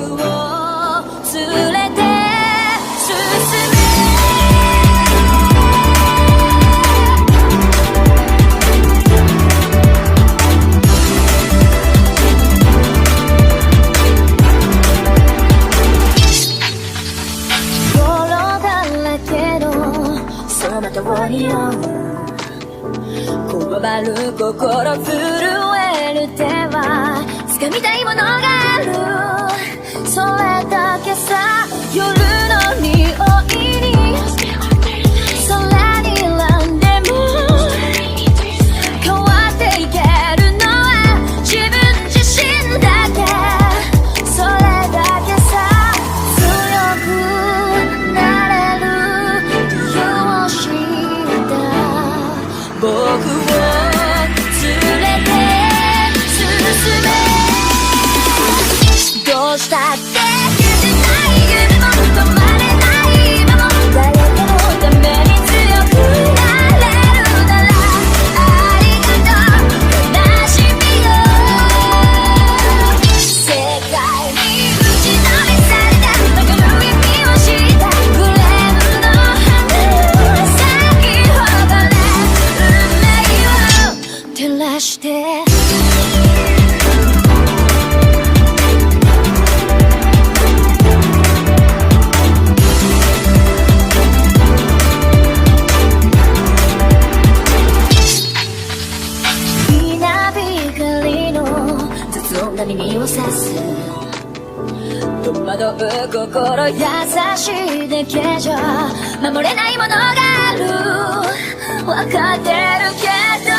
を連れて進めこわばる心震える手は掴みたいものがあるそれだけさ夜の匂いに空に選んでも変わっていけるのは自分自身だけそれだけさ強くなれる理由を知った僕を連れて進めどうしたって消せない夢も止まれない今も誰かのために強くなれるならありがとう悲しみよ世界に打ちのめされた分かる意味を知ったグレーの花よ咲き誇れ照らして稲光の雑音が耳を刺す戸惑う心優しいだけじゃ守れないものがある分かってるけど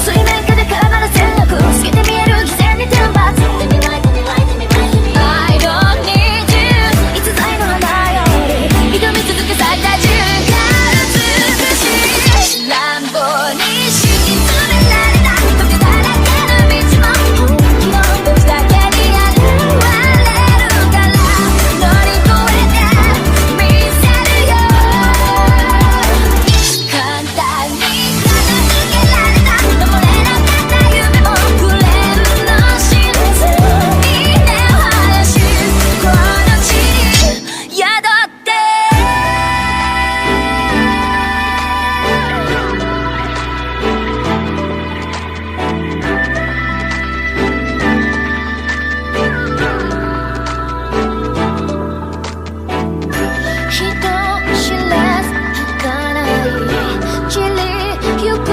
水面下で絡まる戦略透けて見える偽善に天罰 I don't need you 逸材の花より挑み続け咲いた瞬間美しい乱暴に敷き詰められた時だらけの道も本気の時だけに現れるから乗り越えてみせるよ簡単に片付けられた守れなかった夢もフレームの真実に根を生やしこの地に宿って人知れず儚い散りゆく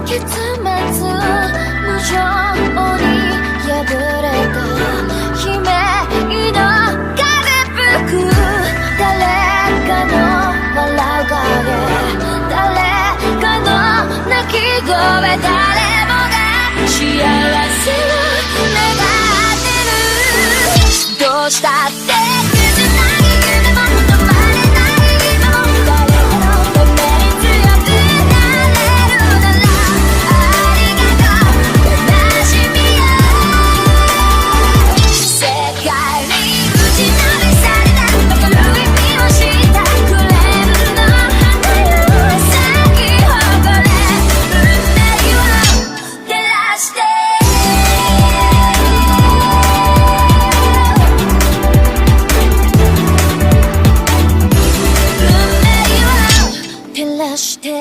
結末無情に破れた悲鳴の風吹く誰かの笑う影誰かの泣き声誰もが幸せを願ってるどうしたって崩れない夢も止まれない今も誰かのために強くなれるならありがとう悲しみよ世界に打ちのめされた分かる意味を知ったクレームの花よ咲き誇れ運命を照らして運命を照らして